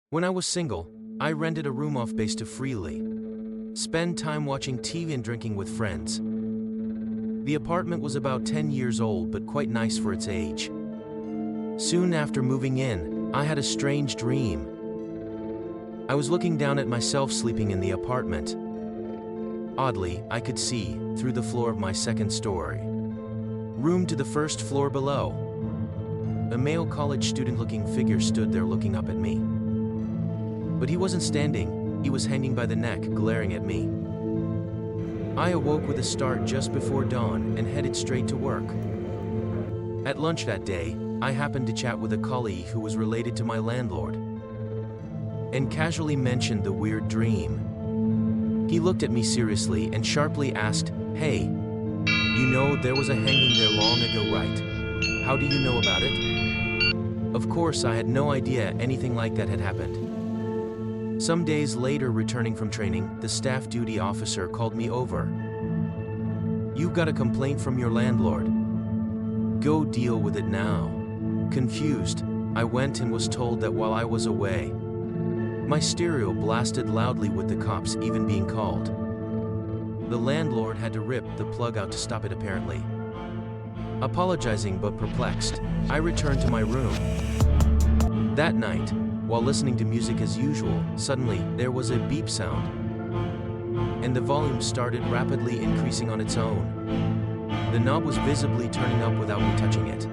When I was single, I rented a room off base to freely spend time watching TV and drinking with friends. The apartment was about 10 years old but quite nice for its age. Soon after moving in, I had a strange dream. I was looking down at myself sleeping in the apartment. Oddly, I could see, through the floor of my second story room to the first floor below. A male college student-looking figure stood there looking up at me. But he wasn't standing, he was hanging by the neck, glaring at me. I awoke with a start just before dawn and headed straight to work. At lunch that day, I happened to chat with a colleague who was related to my landlord, and casually mentioned the weird dream. He looked at me seriously and sharply asked, "Hey, you know there was a hanging there long ago, right? How do you know about it?" Of course, I had no idea anything like that had happened. Some days later, returning from training, the staff duty officer called me over. "You've got a complaint from your landlord. Go deal with it now." Confused, I went and was told that while I was away, my stereo blasted loudly with the cops even being called. The landlord had to rip the plug out to stop it apparently. Apologizing but perplexed, I returned to my room. That night, while listening to music as usual, suddenly there was a beep sound, and the volume started rapidly increasing on its own. The knob was visibly turning up without me touching it.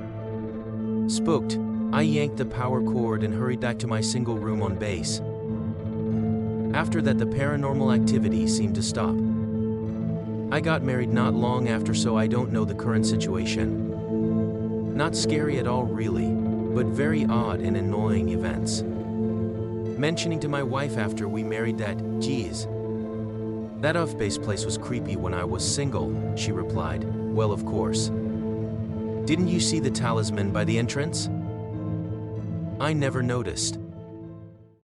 Spooked, I yanked the power cord and hurried back to my single room on base. After that, the paranormal activity seemed to stop. I got married not long after, so I don't know the current situation. Not scary at all really, but very odd and annoying events. Mentioning to my wife after we married that, "Geez, that off-base place was creepy when I was single," she replied, "Well, of course. Didn't you see the talisman by the entrance?" I never noticed.